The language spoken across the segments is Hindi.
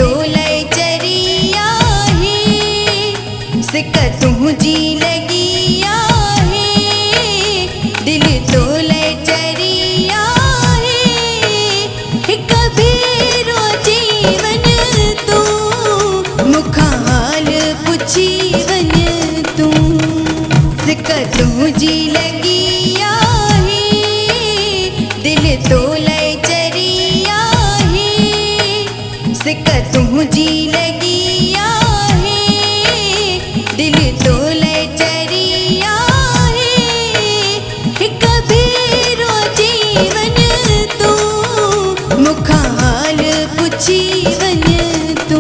तोलै चरिया है, सिक तुझी लगिया है, दिल तोलै चरिया है, कबीरो जीवन तू मुखा हाल पुछी वन तू, सिक तुझी लगिया है, दिल तोलै चरिया है, सिक तुझी लगिया है, दिल तोलै चरिया है, कबीरो जीवन तू मुखा हाल पुछी वन तू।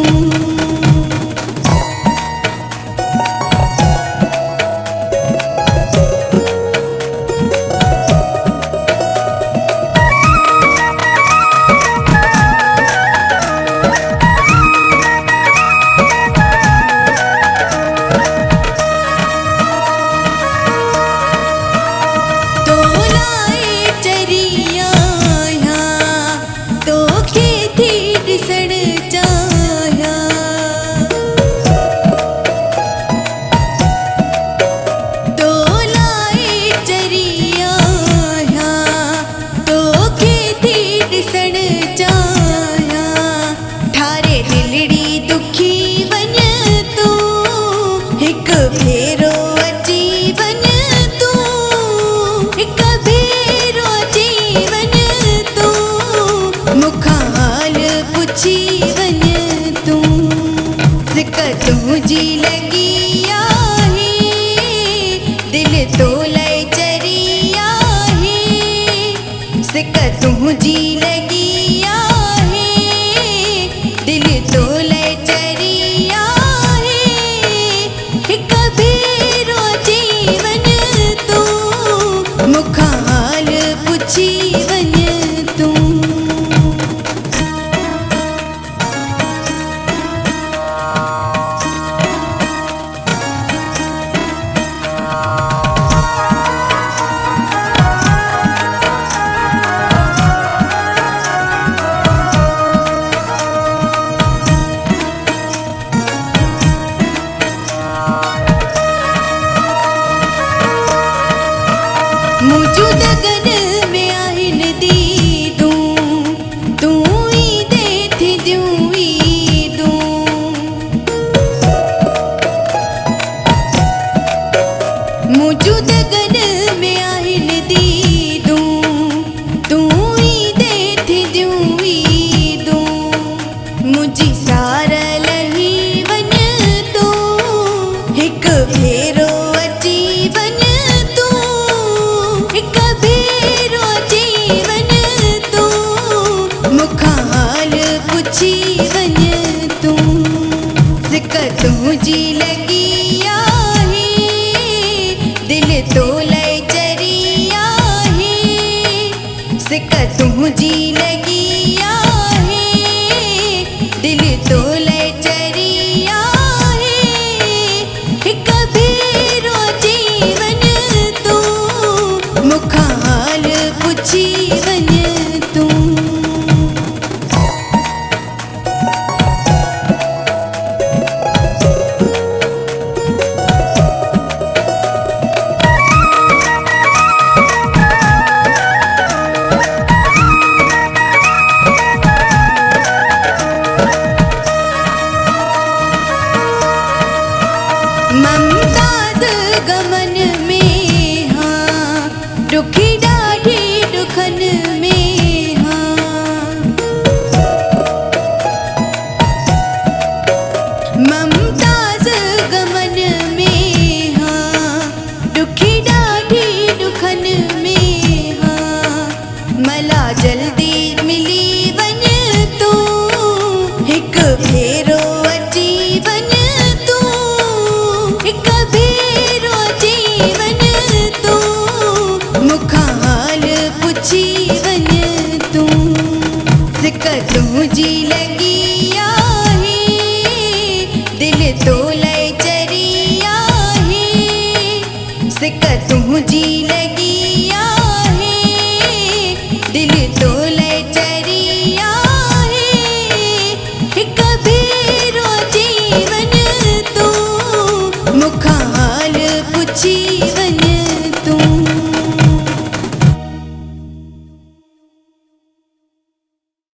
तुझी लगिया है, दिल तोलै चरिया है, सिक तुझी लगिया है, दिल तोलै चरिया है, कबीरो जीवन तू मुखा हाल पुछी वन तू। मुझू दगन में आहिन दी दूं, तू ही दे थी दूं ही दूं, मुझू दगन में आहिन दी दूं, तू ही दे थी दूं ही दूं, मुझी सारा लही वन तू, हिक फेरो अची वन तू, कबीरो जीवन तू मुखा हाल पुछी वन तू, सिक तुझी लगिया है, दिल तोलै चरिया है, सिक तुझी लगिया है, दिल तोलै चरिया है, कबीरो जीवन तू मुखा हाल पुछी वन तू। ममताज गमन में हाँ, दुखी डाढ़ी दुखन में हाँ, ममताज गमन में हाँ, दुखी डाढ़ी दुखन में हाँ, मला जल्दी मिली वन तू, हिक फेरो अची वन तू, कबीरो जीवन तू मुखा हाल पुछी वन तू, सिक तुझी लगिया है, दिल तोलै चरिया है, सिक तुझी लगी